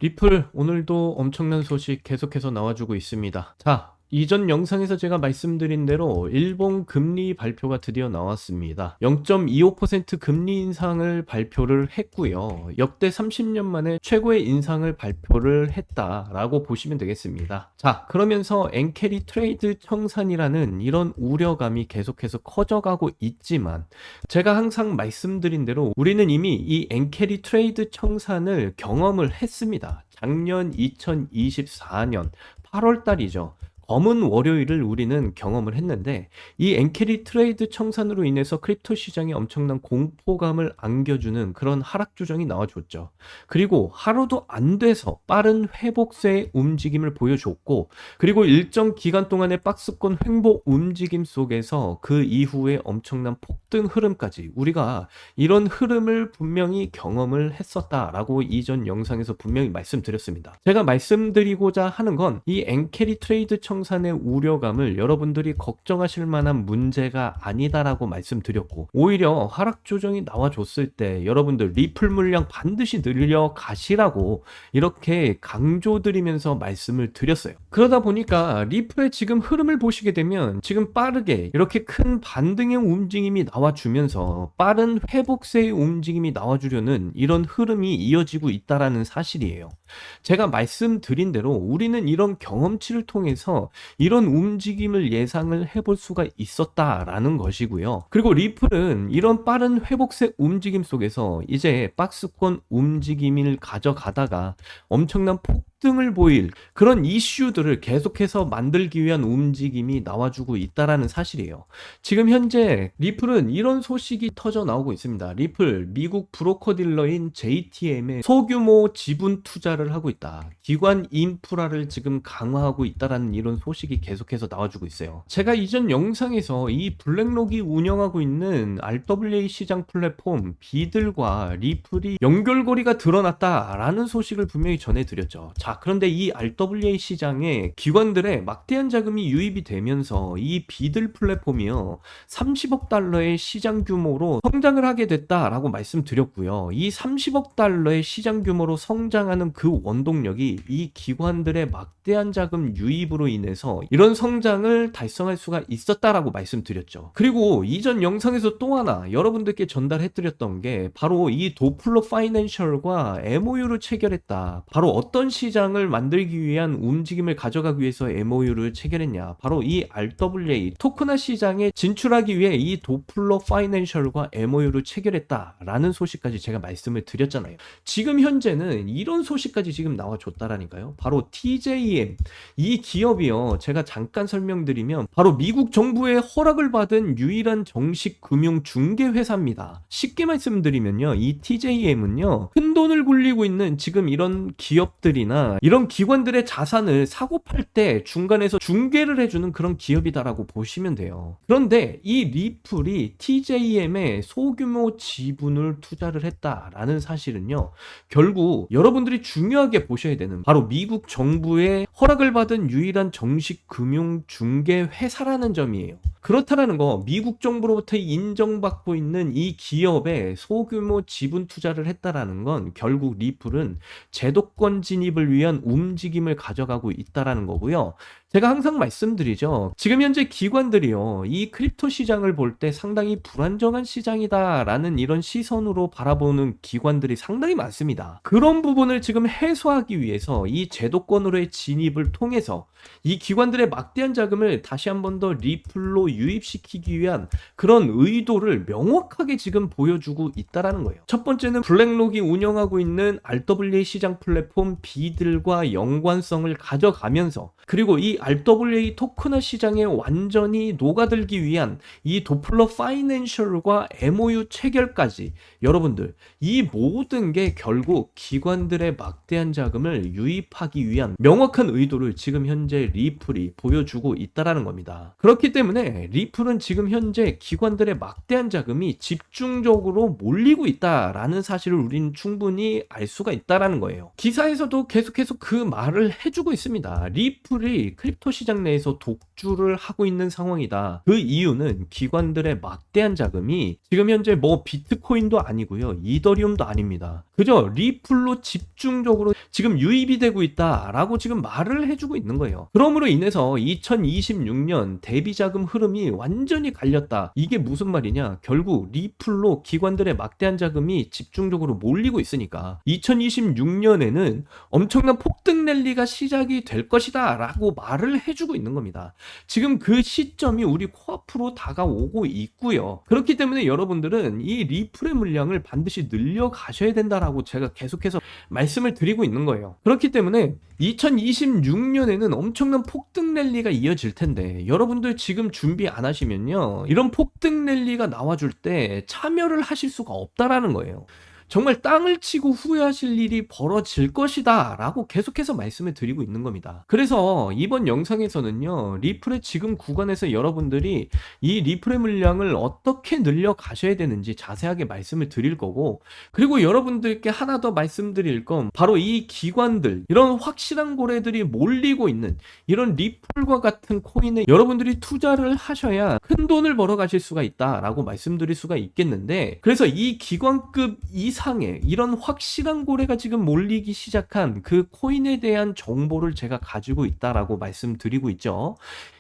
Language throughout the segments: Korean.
리플 오늘도 엄청난 소식 계속해서 나와주고 있습니다. 자, 이전 영상에서 제가 말씀드린 대로 일본 금리 발표가 드디어 나왔습니다. 0.25% 금리 인상을 발표를 했고요. 역대 30년 만에 최고의 인상을 발표를 했다라고 보시면 되겠습니다. 자, 그러면서 엔캐리 트레이드 청산이라는 이런 우려감이 계속해서 커져가고 있지만 제가 항상 말씀드린 대로 우리는 이미 이 엔캐리 트레이드 청산을 경험을 했습니다. 작년 2024년 8월 달이죠. 검은 월요일을 우리는 경험을 했는데 이 엔캐리 트레이드 청산으로 인해서 크립토 시장에 엄청난 공포감을 안겨주는 그런 하락 조정이 나와줬죠. 그리고 하루도 안 돼서 빠른 회복세의 움직임을 보여줬고, 그리고 일정 기간 동안의 박스권 횡보 움직임 속에서 그 이후에 엄청난 폭등 흐름까지 우리가 이런 흐름을 분명히 경험을 했었다라고 이전 영상에서 분명히 말씀드렸습니다. 제가 말씀드리고자 하는 건 이 엔캐리 트레이드 청산의 우려감을 여러분들이 걱정하실 만한 문제가 아니다라고 말씀드렸고, 오히려 하락 조정이 나와줬을 때 여러분들 리플 물량 반드시 늘려 가시라고 이렇게 강조드리면서 말씀을 드렸어요. 그러다 보니까 리플의 지금 흐름을 보시게 되면 지금 빠르게 이렇게 큰 반등의 움직임이 나와주면서 빠른 회복세의 움직임이 나와주려는 이런 흐름이 이어지고 있다라는 사실이에요. 제가 말씀드린 대로 우리는 이런 경험치를 통해서 이런 움직임을 예상을 해볼 수가 있었다라는 것이고요. 그리고 리플은 이런 빠른 회복세 움직임 속에서 이제 박스권 움직임을 가져가다가 엄청난 폭등을 보일 그런 이슈들을 계속해서 만들기 위한 움직임이 나와주고 있다라는 사실이에요. 지금 현재 리플은 이런 소식이 터져 나오고 있습니다. 리플 미국 브로커 딜러인 JTM에 소규모 지분 투자를 하고 있다. 기관 인프라를 지금 강화하고 있다라는 이런 소식이 계속해서 나와주고 있어요. 제가 이전 영상에서 이 블랙록이 운영하고 있는 RWA 시장 플랫폼 비들과 리플이 연결고리가 드러났다라는 소식을 분명히 전해드렸죠. 자, 그런데 이 RWA 시장에 기관들의 막대한 자금이 유입이 되면서 이 비들 플랫폼이요 30억 달러의 시장 규모로 성장을 하게 됐다라고 말씀드렸고요. 이 30억 달러의 시장 규모로 성장하는 그 원동력이 이 기관들의 막대한 자금 유입으로 인해서 이런 성장을 달성할 수가 있었다라고 말씀드렸죠. 그리고 이전 영상에서 또 하나 여러분들께 전달해드렸던 게 바로 이 도플러 파이낸셜과 MOU를 체결했다. 바로 어떤 시장을 만들기 위한 움직임을 가져가기 위해서 MOU를 체결했냐, 바로 이 RWA 토크나 시장에 진출하기 위해 이 도플러 파이낸셜과 MOU를 체결했다라는 소식까지 제가 말씀을 드렸잖아요. 지금 현재는 이런 소식까지 지금 나와줬다라니까요. 바로 TJM 이 기업이요, 제가 잠깐 설명드리면 바로 미국 정부의 허락을 받은 유일한 정식 금융 중개 회사입니다. 쉽게 말씀드리면요, 이 TJM은요 큰 돈을 굴리고 있는 지금 이런 기업들이나 이런 기관들의 자산을 사고 팔 때 중간에서 중개를 해주는 그런 기업이다라고 보시면 돼요. 그런데 이 리플이 TJM에 소규모 지분을 투자를 했다라는 사실은요, 결국 여러분들이 중요하게 보셔야 되는 바로 미국 정부의 허락을 받은 유일한 정식 금융 중개 회사라는 점이에요. 그렇다라는 거, 미국 정부로부터 인정받고 있는 이 기업에 소규모 지분 투자를 했다라는 건 결국 리플은 제도권 진입을 위한 움직임을 가져가고 있다라는 거고요. 제가 항상 말씀드리죠. 지금 현재 기관들이요, 이 크립토 시장을 볼 때 상당히 불안정한 시장이다라는 이런 시선으로 바라보는 기관들이 상당히 많습니다. 그런 부분을 지금 해소하기 위해서 이 제도권으로의 진입을 통해서 이 기관들의 막대한 자금을 다시 한 번 더 리플로 유입시키기 위한 그런 의도를 명확하게 지금 보여주고 있다라는 거예요. 첫 번째는 블랙록이 운영하고 있는 RWA 시장 플랫폼 비들과 연관성을 가져가면서, 그리고 이 RWA 토크나 시장에 완전히 녹아들기 위한 이 도플러 파이낸셜과 MOU 체결까지, 여러분들 이 모든 게 결국 기관들의 막대한 자금을 유입하기 위한 명확한 의도를 지금 현재 리플이 보여주고 있다라는 겁니다. 그렇기 때문에 리플은 지금 현재 기관들의 막대한 자금이 집중적으로 몰리고 있다라는 사실을 우리는 충분히 알 수가 있다라는 거예요. 기사에서도 계속해서 그 말을 해주고 있습니다. 리플이 크립토 시장 내에서 독주를 하고 있는 상황이다. 그 이유는 기관들의 막대한 자금이 지금 현재 뭐 비트코인도 아니고요, 이더리움도 아닙니다. 그저 리플로 집중적으로 지금 유입이 되고 있다라고 지금 말을 해주고 있는 거예요. 그러므로 인해서 2026년 대비 자금 흐름이 완전히 갈렸다. 이게 무슨 말이냐? 결국 리플로 기관들의 막대한 자금이 집중적으로 몰리고 있으니까 2026년에는 엄청난 폭등 랠리가 시작이 될 것이다 라고 말을 해주고 있는 겁니다. 지금 그 시점이 우리 코앞으로 다가오고 있고요. 그렇기 때문에 여러분들은 이 리플의 물량을 반드시 늘려 가셔야 된다라고 제가 계속해서 말씀을 드리고 있는 거예요. 그렇기 때문에 2026년에는 엄청난 폭등 랠리가 이어질 텐데 여러분들 지금 준비 안 하시면요, 이런 폭등 랠리가 나와줄 때 참여를 하실 수가 없다라는 거예요. 정말 땅을 치고 후회하실 일이 벌어질 것이다 라고 계속해서 말씀을 드리고 있는 겁니다. 그래서 이번 영상에서는요, 리플의 지금 구간에서 여러분들이 이 리플의 물량을 어떻게 늘려 가셔야 되는지 자세하게 말씀을 드릴 거고, 그리고 여러분들께 하나 더 말씀드릴 건 바로 이 기관들, 이런 확실한 고래들이 몰리고 있는 이런 리플과 같은 코인에 여러분들이 투자를 하셔야 큰 돈을 벌어 가실 수가 있다라고 말씀드릴 수가 있겠는데, 그래서 이 기관급 이상의 이런 확실한 고래가 지금 몰리기 시작한 그 코인에 대한 정보를 제가 가지고 있다라고 말씀드리고 있죠.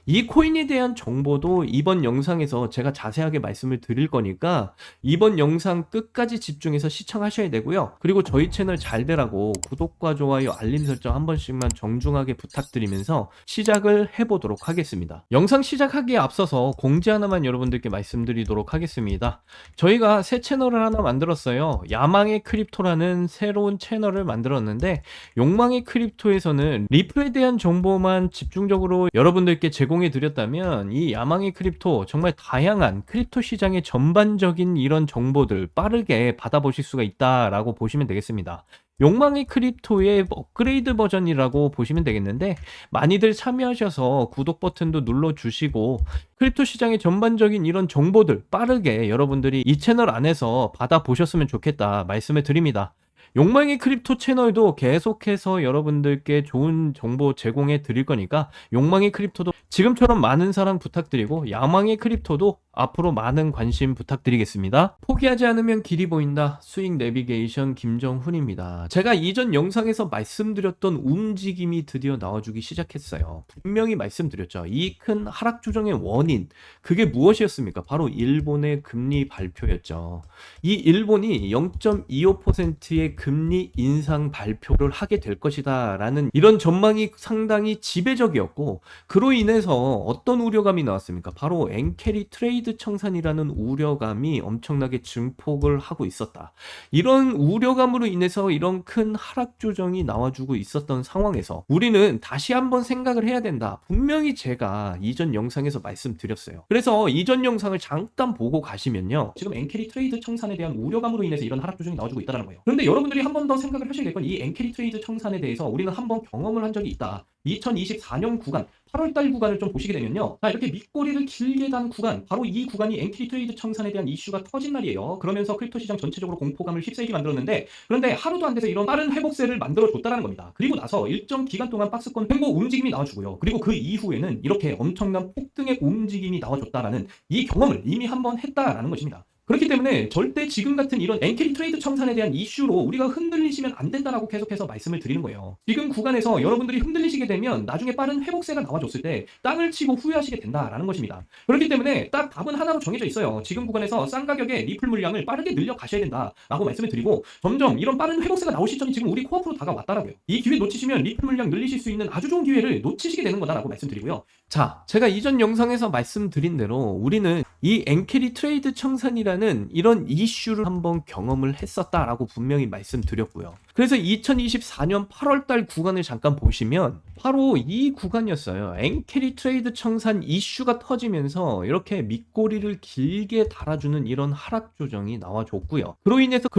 이 코인에 대한 정보도 이번 영상에서 제가 자세하게 말씀을 드릴 거니까 이번 영상 끝까지 집중해서 시청하셔야 되고요. 그리고 저희 채널 잘 되라고 구독과 좋아요, 알림 설정 한 번씩만 정중하게 부탁드리면서 시작을 해보도록 하겠습니다. 영상 시작하기에 앞서서 공지 하나만 여러분들께 말씀드리도록 하겠습니다. 저희가 새 채널을 하나 만들었어요. 야망의 크립토라는 새로운 채널을 만들었는데, 욕망의 크립토에서는 리플에 대한 정보만 집중적으로 여러분들께 제공해 드렸다면, 이 야망의 크립토 정말 다양한 크립토 시장의 전반적인 이런 정보들 빠르게 받아보실 수가 있다라고 보시면 되겠습니다. 욕망의 크립토의 업그레이드 버전이라고 보시면 되겠는데, 많이들 참여하셔서 구독 버튼도 눌러주시고 크립토 시장의 전반적인 이런 정보들 빠르게 여러분들이 이 채널 안에서 받아보셨으면 좋겠다 말씀을 드립니다. 욕망의 크립토 채널도 계속해서 여러분들께 좋은 정보 제공해 드릴 거니까 욕망의 크립토도 지금처럼 많은 사랑 부탁드리고, 야망의 크립토도 앞으로 많은 관심 부탁드리겠습니다. 포기하지 않으면 길이 보인다. 수익 내비게이션 김정훈입니다. 제가 이전 영상에서 말씀드렸던 움직임이 드디어 나와주기 시작했어요. 분명히 말씀드렸죠. 이 큰 하락 조정의 원인, 그게 무엇이었습니까? 바로 일본의 금리 발표였죠. 이 일본이 0.25%의 금리 인상 발표를 하게 될 것이다 라는 이런 전망이 상당히 지배적이었고, 그로 인해서 어떤 우려감이 나왔습니까? 바로 엔캐리 트레이드 청산이라는 우려감이 엄청나게 증폭을 하고 있었다. 이런 우려감으로 인해서 이런 큰 하락 조정이 나와주고 있었던 상황에서 우리는 다시 한번 생각을 해야 된다. 분명히 제가 이전 영상에서 말씀드렸어요. 그래서 이전 영상을 잠깐 보고 가시면요, 지금 엔캐리 트레이드 청산에 대한 우려감으로 인해서 이런 하락 조정이 나와주고 있다는 거예요. 그런데 여러분들이 한 번 더 생각을 하셔야 될 건, 이 엔캐리 트레이드 청산에 대해서 우리는 한번 경험을 한 적이 있다. 2024년 구간, 8월달 구간을 좀 보시게 되면요, 자, 이렇게 밑꼬리를 길게 단 구간, 바로 이 구간이 엔캐리 트레이드 청산에 대한 이슈가 터진 날이에요. 그러면서 크립토 시장 전체적으로 공포감을 휩싸이게 만들었는데, 그런데 하루도 안 돼서 이런 빠른 회복세를 만들어줬다는 겁니다. 그리고 나서 일정 기간 동안 박스권 횡보 움직임이 나와주고요. 그리고 그 이후에는 이렇게 엄청난 폭등의 움직임이 나와줬다라는 이 경험을 이미 한번 했다라는 것입니다. 그렇기 때문에 절대 지금 같은 이런 엔캐리 트레이드 청산에 대한 이슈로 우리가 흔들리시면 안 된다라고 계속해서 말씀을 드리는 거예요. 지금 구간에서 여러분들이 흔들리시게 되면 나중에 빠른 회복세가 나와줬을 때 땅을 치고 후회하시게 된다라는 것입니다. 그렇기 때문에 딱 답은 하나로 정해져 있어요. 지금 구간에서 싼 가격에 리플 물량을 빠르게 늘려 가셔야 된다라고 말씀을 드리고, 점점 이런 빠른 회복세가 나올 시점이 지금 우리 코앞으로 다가왔다라고요. 이 기회 놓치시면 리플 물량 늘리실 수 있는 아주 좋은 기회를 놓치시게 되는 거다라고 말씀드리고요. 자, 제가 이전 영상에서 말씀드린 대로 우리는 이 엔캐리 트레이드 청산이라는 이런 이슈를 한번 경험을 했었다라고 분명히 말씀드렸고요. 그래서 2024년 8월달 구간을 잠깐 보시면 바로 이 구간이었어요. 엔캐리 트레이드 청산 이슈가 터지면서 이렇게 밑꼬리를 길게 달아주는 이런 하락 조정이 나와줬고요. 그로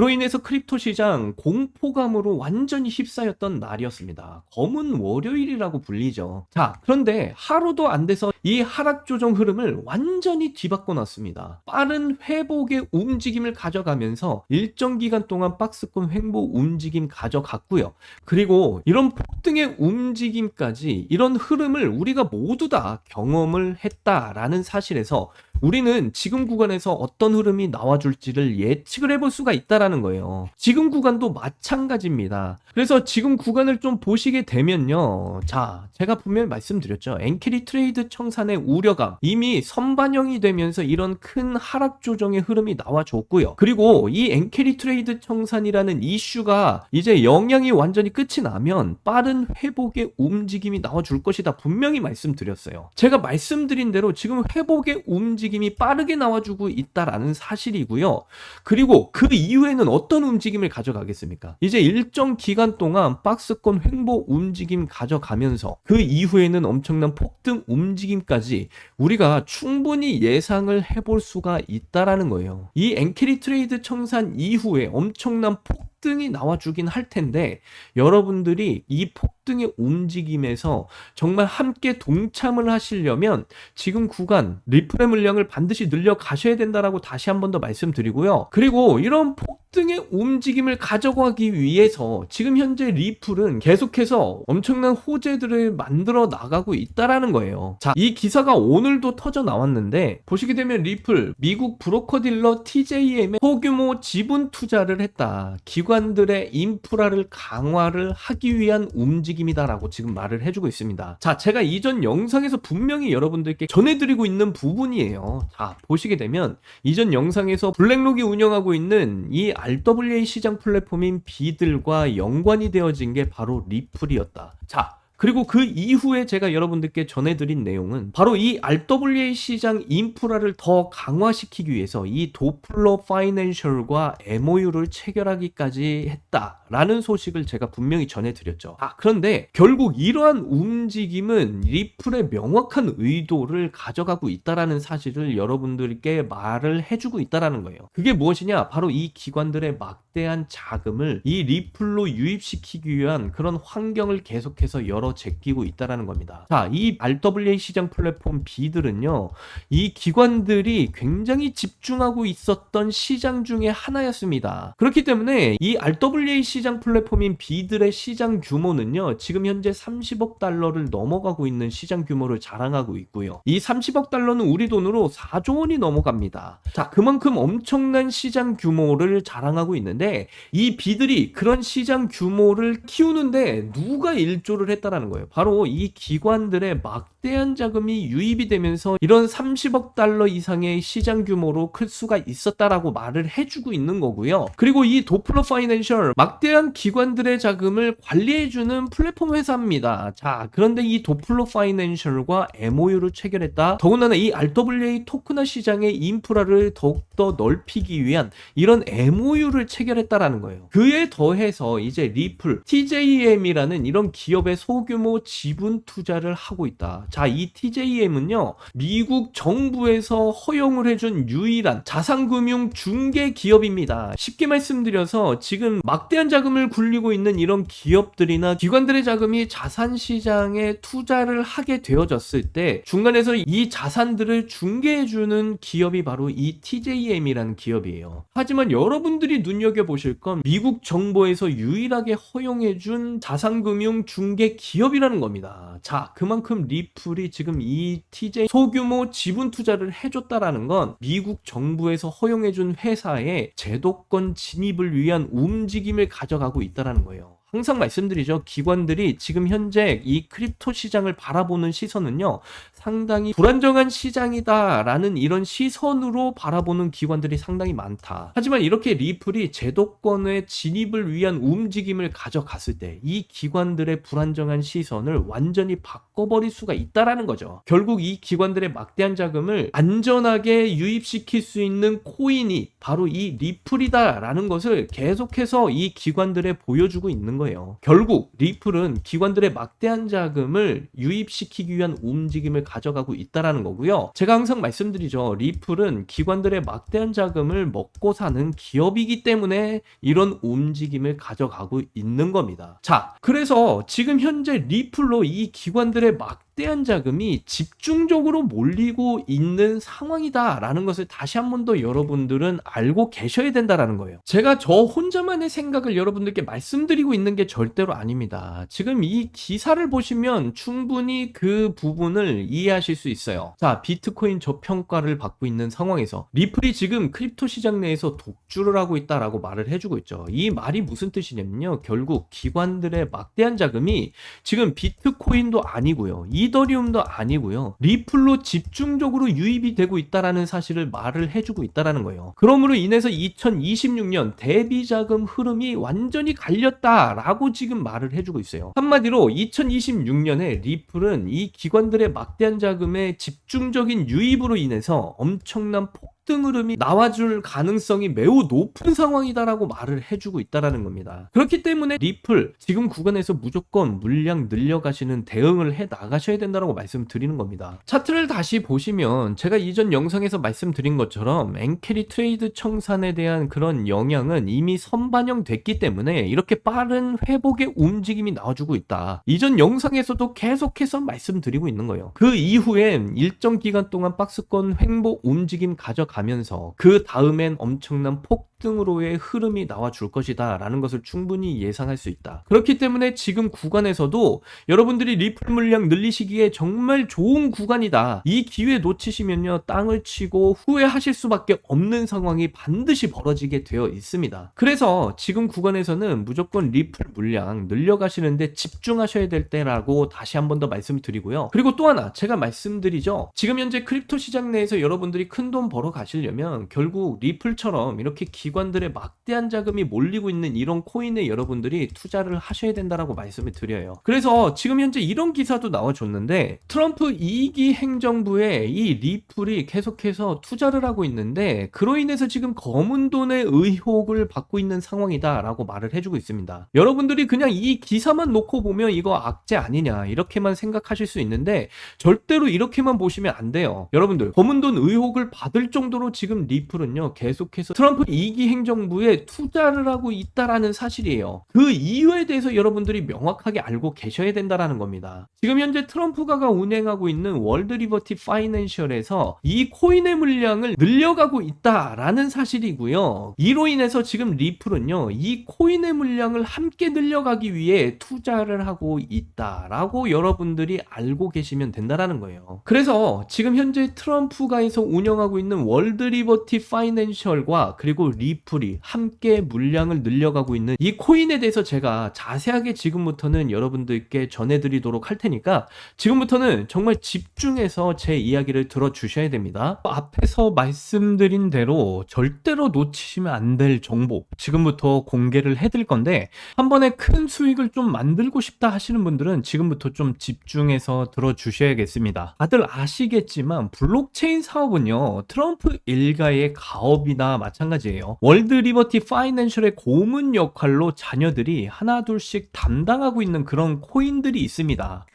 인해서 크립토 시장 공포감으로 완전히 휩싸였던 날이었습니다. 검은 월요일이라고 불리죠. 자, 그런데 하루도 안 돼서 이 하락 조정 흐름을 완전히 뒤바꿔 놨습니다. 빠른 회복의 움직임을 가져가면서 일정 기간 동안 박스권 횡보 움직임 가져갔고요. 그리고 이런 폭등의 움직임까지 이런 흐름을 우리가 모두 다 경험을 했다라는 사실에서 우리는 지금 구간에서 어떤 흐름이 나와줄지를 예측을 해볼 수가 있다라는 거예요. 지금 구간도 마찬가지입니다. 그래서 지금 구간을 좀 보시게 되면요. 자, 제가 분명히 말씀드렸죠. 엔캐리 트레이드 청산의 우려감 이미 선반영이 되면서 이런 큰 하락 조정의 흐름이 나와줬고요. 그리고 이 엔캐리 트레이드 청산이라는 이슈가 이제 영향이 완전히 끝이 나면 빠른 회복의 움직임이 나와줄 것이다. 분명히 말씀드렸어요. 제가 말씀드린 대로 지금 회복의 움직임이 빠르게 나와주고 있다라는 사실이고요. 그리고 그 이후에는 어떤 움직임을 가져가겠습니까? 이제 일정 기간 동안 박스권 횡보 움직임 가져가면서 그 이후에는 엄청난 폭등 움직임까지 우리가 충분히 예상을 해볼 수가 있다라는 거예요. 이 엔캐리 트레이드 청산 이후에 엄청난 폭등이 나와주긴 할 텐데 여러분들이 이 폭등의 움직임에서 정말 함께 동참을 하시려면 지금 구간 리플의 물량을 반드시 늘려 가셔야 된다라고 다시 한 번 더 말씀드리고요. 그리고 이런 폭등의 움직임을 가져가기 위해서 지금 현재 리플은 계속해서 엄청난 호재들을 만들어 나가고 있다라는 거예요. 자, 이 기사가 오늘도 터져 나왔는데 보시게 되면 리플 미국 브로커딜러 TJM에 소규모 지분 투자를 했다. 기관들의 인프라를 강화를 하기 위한 움직임이다라고 지금 말을 해주고 있습니다. 자, 제가 이전 영상에서 분명히 여러분들께 전해드리고 있는 부분이에요. 자, 보시게 되면 이전 영상에서 블랙록이 운영하고 있는 이 RWA 시장 플랫폼인 비들과 연관이 되어진 게 바로 리플이었다. 자, 그리고 그 이후에 제가 여러분들께 전해드린 내용은 바로 이 RWA 시장 인프라를 더 강화시키기 위해서 이 도플러 파이낸셜과 MOU를 체결하기까지 했다라는 소식을 제가 분명히 전해드렸죠. 그런데 결국 이러한 움직임은 리플의 명확한 의도를 가져가고 있다라는 사실을 여러분들께 말을 해주고 있다라는 거예요. 그게 무엇이냐? 바로 이 기관들의 막대한 자금을 이 리플로 유입시키기 위한 그런 환경을 계속해서 제끼고 있다라는 겁니다. 자, 이 RWA 시장 플랫폼 비들은요, 이 기관들이 굉장히 집중하고 있었던 시장 중에 하나였습니다. 그렇기 때문에 이 RWA 시장 플랫폼인 비들의 시장 규모는요, 지금 현재 30억 달러를 넘어가고 있는 시장 규모를 자랑하고 있고요. 이 30억 달러는 우리 돈으로 4조 원이 넘어갑니다. 자, 그만큼 엄청난 시장 규모를 자랑하고 있는데 이 비들이 그런 시장 규모를 키우는데 누가 일조를 했다라는 거예요. 바로 이 기관들의 막대한 자금이 유입이 되면서 이런 30억 달러 이상의 시장 규모로 클 수가 있었다라고 말을 해주고 있는 거고요. 그리고 이 도플러 파이낸셜 막대한 기관들의 자금을 관리해주는 플랫폼 회사입니다. 자, 그런데 이 도플러 파이낸셜과 MOU를 체결했다. 더군다나 이 RWA 토크나 시장의 인프라를 더욱더 넓히기 위한 이런 MOU를 체결했다라는 거예요. 그에 더해서 이제 리플, TJM이라는 이런 기업의 소규모 지분 투자를 하고 있다. 자, 이 TJM은요, 미국 정부에서 허용을 해준 유일한 자산금융 중개 기업입니다. 쉽게 말씀드려서 지금 막대한 자금을 굴리고 있는 이런 기업들이나 기관들의 자금이 자산시장에 투자를 하게 되어졌을 때 중간에서 이 자산들을 중개해주는 기업이 바로 이 TJM이라는 기업이에요. 하지만 여러분들이 눈여겨보실 건 미국 정부에서 유일하게 허용해준 자산금융 중개 기업이라는 겁니다. 자, 그만큼 리플이 지금 이 TJ 소규모 지분 투자를 해줬다라는 건 미국 정부에서 허용해준 회사의 제도권 진입을 위한 움직임을 가져가고 있다라는 거예요. 항상 말씀드리죠. 기관들이 지금 현재 이 크립토 시장을 바라보는 시선은요, 상당히 불안정한 시장이다라는 이런 시선으로 바라보는 기관들이 상당히 많다. 하지만 이렇게 리플이 제도권의 진입을 위한 움직임을 가져갔을 때 이 기관들의 불안정한 시선을 완전히 바꿔버릴 수가 있다라는 거죠. 결국 이 기관들의 막대한 자금을 안전하게 유입시킬 수 있는 코인이 바로 이 리플이다라는 것을 계속해서 이 기관들에 보여주고 있는 거예요. 결국 리플은 기관들의 막대한 자금을 유입시키기 위한 움직임을 가져가고 있다라는 거고요. 제가 항상 말씀드리죠. 리플은 기관들의 막대한 자금을 먹고 사는 기업이기 때문에 이런 움직임을 가져가고 있는 겁니다. 자, 그래서 지금 현재 리플로 이 기관들의 막대한 막대한 자금이 집중적으로 몰리고 있는 상황이다라는 것을 다시 한 번 더 여러분들은 알고 계셔야 된다라는 거예요. 제가 저 혼자만의 생각을 여러분들께 말씀드리고 있는 게 절대로 아닙니다. 지금 이 기사를 보시면 충분히 그 부분을 이해하실 수 있어요. 자, 비트코인 저평가를 받고 있는 상황에서 리플이 지금 크립토 시장 내에서 독주를 하고 있다라고 말을 해주고 있죠. 이 말이 무슨 뜻이냐면요, 결국 기관들의 막대한 자금이 지금 비트코인도 아니고요, 이더리움도 아니고요, 리플로 집중적으로 유입이 되고 있다라는 사실을 말을 해주고 있다라는 거예요. 그러므로 인해서 2026년 대비 자금 흐름이 완전히 갈렸다라고 지금 말을 해주고 있어요. 한마디로 2026년에 리플은 이 기관들의 막대한 자금의 집중적인 유입으로 인해서 엄청난 폭등 흐름이 나와줄 가능성이 매우 높은 상황이다라고 말을 해주고 있다라는 겁니다. 그렇기 때문에 리플 지금 구간에서 무조건 물량 늘려가시는 대응을 해 나가셔야 된다라고 말씀드리는 겁니다. 차트를 다시 보시면 제가 이전 영상에서 말씀드린 것처럼 엔캐리 트레이드 청산에 대한 그런 영향은 이미 선반영됐기 때문에 이렇게 빠른 회복의 움직임이 나와주고 있다. 이전 영상에서도 계속해서 말씀드리고 있는 거예요. 그 이후엔 일정 기간 동안 박스권 횡보 움직임 가져가면서 그 다음엔 엄청난 폭등으로의 흐름이 나와줄 것이다 라는 것을 충분히 예상할 수 있다. 그렇기 때문에 지금 구간에서도 여러분들이 리플 물량 늘리시기에 정말 좋은 구간이다. 이 기회 놓치시면요, 땅을 치고 후회하실 수밖에 없는 상황이 반드시 벌어지게 되어 있습니다. 그래서 지금 구간에서는 무조건 리플 물량 늘려가시는데 집중하셔야 될 때라고 다시 한 번 더 말씀드리고요. 그리고 또 하나 제가 말씀드리죠. 지금 현재 크립토 시장 내에서 여러분들이 큰 돈 벌어 가시려면 결국 리플처럼 이렇게 기관들의 막대한 자금이 몰리고 있는 이런 코인에 여러분들이 투자를 하셔야 된다라고 말씀을 드려요. 그래서 지금 현재 이런 기사도 나와줬는데, 트럼프 2기 행정부에 이 리플이 계속해서 투자를 하고 있는데 그로 인해서 지금 검은 돈의 의혹을 받고 있는 상황이다라고 말을 해주고 있습니다. 여러분들이 그냥 이 기사만 놓고 보면 이거 악재 아니냐 이렇게만 생각하실 수 있는데 절대로 이렇게만 보시면 안 돼요. 여러분들, 검은 돈 의혹을 받을 정도로 지금 리플은요 계속해서 트럼프 2기 행정부에 투자를 하고 있다라는 사실이에요. 그 이유에 대해서 여러분들이 명확하게 알고 계셔야 된다라는 겁니다. 지금 현재 트럼프가 운행하고 있는 월드 리버티 파이낸셜에서 이 코인의 물량을 늘려가고 있다라는 사실이고요. 이로 인해서 지금 리플은요 이 코인의 물량을 함께 늘려가기 위해 투자를 하고 있다라고 여러분들이 알고 계시면 된다라는 거예요. 그래서 지금 현재 트럼프가에서 운영하고 있는 월드 리버티 파이낸셜과 그리고 리플이 함께 물량을 늘려가고 있는 이 코인에 대해서 제가 자세하게 지금부터는 여러분들께 전해드리도록 할 테니까 지금부터는 정말 집중해서 제 이야기를 들어주셔야 됩니다. 앞에서 말씀드린 대로 절대로 놓치시면 안 될 정보 지금부터 공개를 해드릴 건데, 한 번에 큰 수익을 좀 만들고 싶다 하시는 분들은 지금부터 좀 집중해서 들어주셔야겠습니다. 다들 아시겠지만 블록체인 사업은요 트럼프 일가의 가업이나 마찬가지예요. 월드 리버티 파이낸셜의 고문 역할로 자녀들이 하나 둘씩 담당하고 있는 그런 코인들이 있습니다.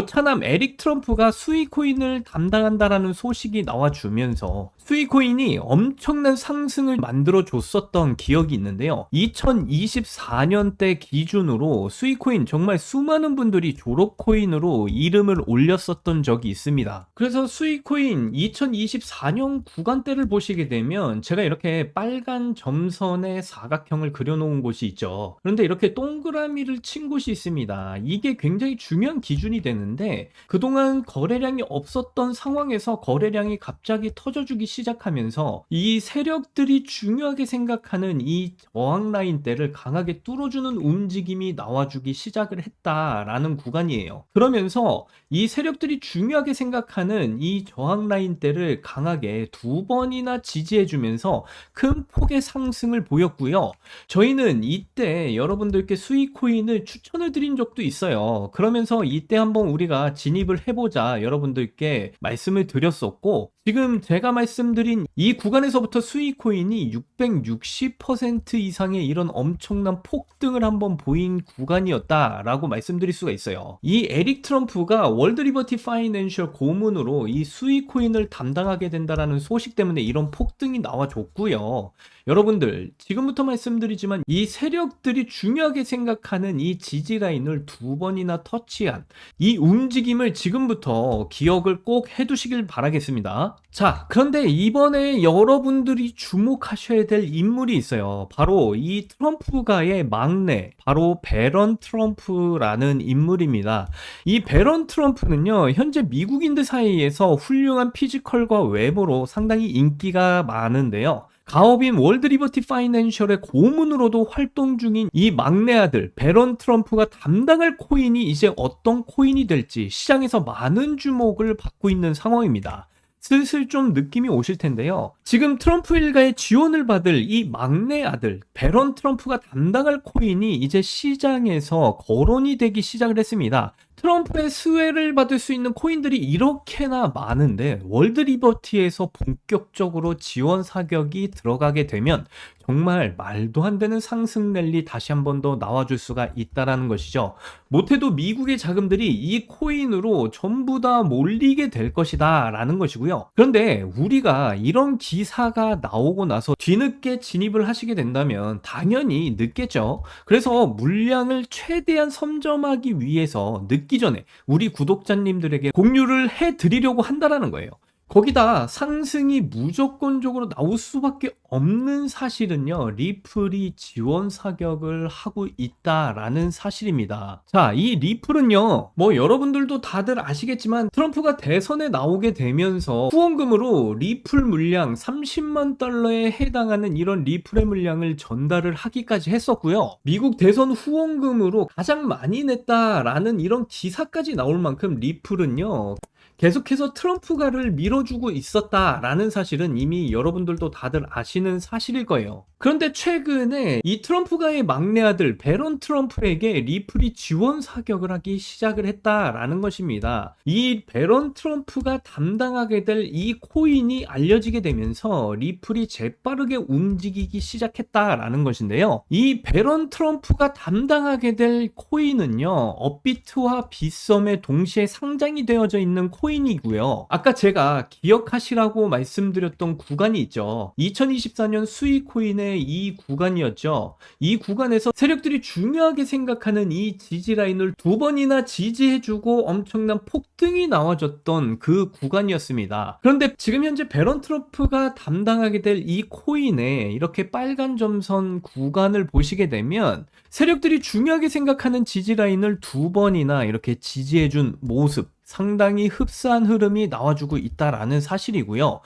차남 에릭 트럼프가 수익코인을 담당한다라는 소식이 나와주면서 수익코인이 엄청난 상승을 만들어줬었던 기억이 있는데요. 2024년대 기준으로 수익코인 정말 수많은 분들이 졸업코인으로 이름을 올렸었던 적이 있습니다. 그래서 수익코인 2024년 구간대를 보시게 되면 제가 이렇게 빨간 점선의 사각형을 그려놓은 곳이 있죠. 그런데 이렇게 동그라미를 친 곳이 있습니다. 이게 굉장히 중요한 기준이 되는 되는데 그동안 거래량이 없었던 상황에서 거래량이 갑자기 터져주기 시작하면서 이 세력들이 중요하게 생각하는 이 저항 라인대를 강하게 뚫어주는 움직임이 나와주기 시작을 했다라는 구간이에요. 그러면서 이 세력들이 중요하게 생각하는 이 저항 라인대를 강하게 두 번이나 지지해주면서 큰 폭의 상승을 보였고요. 저희는 이때 여러분들께 수익 코인을 추천을 드린 적도 있어요. 그러면서 이때 한번 우리가 진입을 해보자 여러분들께 말씀을 드렸었고, 지금 제가 말씀드린 이 구간에서부터 수익 코인이 660% 이상의 이런 엄청난 폭등을 한번 보인 구간이었다라고 말씀드릴 수가 있어요. 이 에릭 트럼프가 월드 리버티 파이낸셜 고문으로 이 수익 코인을 담당하게 된다라는 소식 때문에 이런 폭등이 나와줬고요. 여러분들 지금부터 말씀드리지만 이 세력들이 중요하게 생각하는 이 지지라인을 두 번이나 터치한 이 움직임을 지금부터 기억을 꼭 해두시길 바라겠습니다. 자, 그런데 이번에 여러분들이 주목하셔야 될 인물이 있어요. 바로 이 트럼프가의 막내, 바로 배런 트럼프라는 인물입니다. 이 배런 트럼프는요, 현재 미국인들 사이에서 훌륭한 피지컬과 외모로 상당히 인기가 많은데요. 가업인 월드 리버티 파이낸셜의 고문으로도 활동 중인 이 막내 아들 배런 트럼프가 담당할 코인이 이제 어떤 코인이 될지 시장에서 많은 주목을 받고 있는 상황입니다. 슬슬 좀 느낌이 오실 텐데요. 지금 트럼프 일가의 지원을 받을 이 막내 아들 배런 트럼프가 담당할 코인이 이제 시장에서 거론이 되기 시작을 했습니다. 트럼프의 수혜를 받을 수 있는 코인들이 이렇게나 많은데 월드 리버티에서 본격적으로 지원 사격이 들어가게 되면 정말 말도 안 되는 상승 랠리 다시 한 번 더 나와줄 수가 있다라는 것이죠. 못해도 미국의 자금들이 이 코인으로 전부 다 몰리게 될 것이다 라는 것이고요. 그런데 우리가 이런 기사가 나오고 나서 뒤늦게 진입을 하시게 된다면 당연히 늦겠죠. 그래서 물량을 최대한 선점하기 위해서 늦기 전에 우리 구독자님들에게 공유를 해드리려고 한다라는 거예요. 거기다 상승이 무조건적으로 나올 수밖에 없는 사실은요, 리플이 지원 사격을 하고 있다라는 사실입니다. 자, 이 리플은요, 뭐 여러분들도 다들 아시겠지만 트럼프가 대선에 나오게 되면서 후원금으로 리플 물량 30만 달러에 해당하는 이런 리플의 물량을 전달을 하기까지 했었고요. 미국 대선 후원금으로 가장 많이 냈다라는 이런 기사까지 나올 만큼 리플은요, 계속해서 트럼프가를 밀어주고 있었다라는 사실은 이미 여러분들도 다들 아시는 사실일 거예요. 그런데 최근에 이 트럼프가의 막내 아들 배런 트럼프에게 리플이 지원 사격을 하기 시작을 했다라는 것입니다. 이 배런 트럼프가 담당하게 될 이 코인이 알려지게 되면서 리플이 재빠르게 움직이기 시작했다라는 것인데요. 이 배런 트럼프가 담당하게 될 코인은요, 업비트와 빗썸에 동시에 상장이 되어져 있는 코인이고요. 아까 제가 기억하시라고 말씀드렸던 구간이 있죠. 2024년 수익 코인의 이 구간이었죠. 이 구간에서 세력들이 중요하게 생각하는 이 지지 라인을 두 번이나 지지해주고 엄청난 폭등이 나와줬던 그 구간이었습니다. 그런데 지금 현재 배런 트럼프가 담당하게 될 이 코인에 이렇게 빨간 점선 구간을 보시게 되면 세력들이 중요하게 생각하는 지지 라인을 두 번이나 이렇게 지지해준 모습, 상당히 흡사한 흐름이 나와주고 있다라는 사실이고요.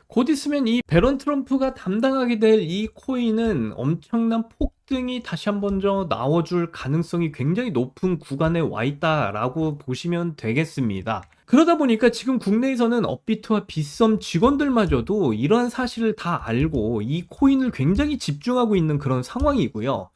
곧 있으면 이 배런 트럼프가 담당하게 될 이 코인은 엄청난 폭등이 다시 한 번 더 나와줄 가능성이 굉장히 높은 구간에 와 있다라고 보시면 되겠습니다. 그러다 보니까 지금 국내에서는 업비트와 빗썸 직원들마저도 이러한 사실을 다 알고 이 코인을 굉장히 집중하고 있는 그런 상황이고요.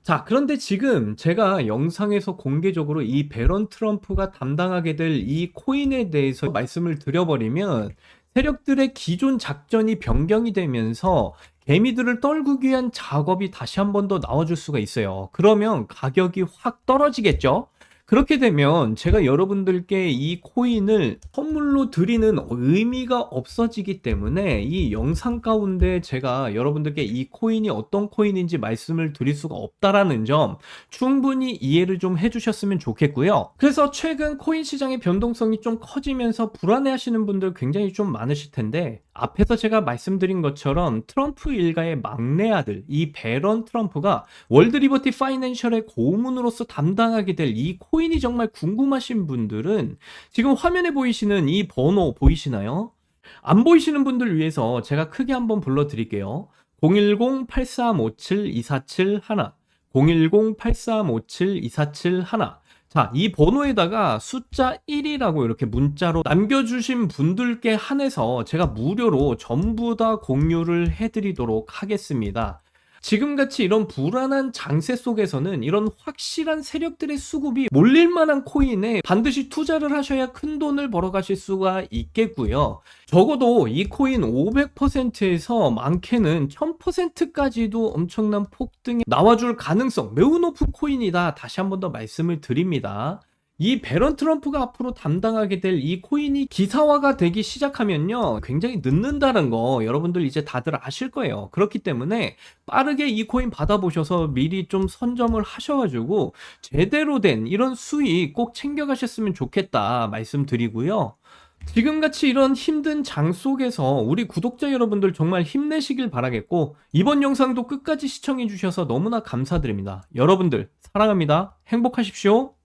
자, 그런데 지금 제가 영상에서 공개적으로 이 배런 트럼프가 담당하게 될 이 코인에 대해서 말씀을 드려버리면 세력들의 기존 작전이 변경이 되면서 개미들을 떨구기 위한 작업이 다시 한 번 더 나와줄 수가 있어요. 그러면 가격이 확 떨어지겠죠? 그렇게 되면 제가 여러분들께 이 코인을 선물로 드리는 의미가 없어지기 때문에 이 영상 가운데 제가 여러분들께 이 코인이 어떤 코인인지 말씀을 드릴 수가 없다라는 점 충분히 이해를 좀 해주셨으면 좋겠고요. 그래서 최근 코인 시장의 변동성이 좀 커지면서 불안해 하시는 분들 굉장히 좀 많으실 텐데, 앞에서 제가 말씀드린 것처럼 트럼프 일가의 막내 아들 이 배런 트럼프가 월드 리버티 파이낸셜의 고문으로서 담당하게 될 이 코인이 정말 궁금하신 분들은 지금 화면에 보이시는 이 번호 보이시나요? 안 보이시는 분들 위해서 제가 크게 한번 불러드릴게요. 010-8357-2471 010-8357-2471. 자, 이 번호에다가 숫자 1이라고 이렇게 문자로 남겨주신 분들께 한해서 제가 무료로 전부 다 공유를 해드리도록 하겠습니다. 지금같이 이런 불안한 장세 속에서는 이런 확실한 세력들의 수급이 몰릴 만한 코인에 반드시 투자를 하셔야 큰 돈을 벌어가실 수가 있겠고요. 적어도 이 코인 500%에서 많게는 1000%까지도 엄청난 폭등이 나와줄 가능성 매우 높은 코인이다. 다시 한 번 더 말씀을 드립니다. 이 배런 트럼프가 앞으로 담당하게 될 이 코인이 기사화가 되기 시작하면요, 굉장히 늦는다는 거 여러분들 이제 다들 아실 거예요. 그렇기 때문에 빠르게 이 코인 받아보셔서 미리 좀 선점을 하셔가지고 제대로 된 이런 수익 꼭 챙겨가셨으면 좋겠다 말씀드리고요. 지금같이 이런 힘든 장 속에서 우리 구독자 여러분들 정말 힘내시길 바라겠고, 이번 영상도 끝까지 시청해 주셔서 너무나 감사드립니다. 여러분들 사랑합니다. 행복하십시오.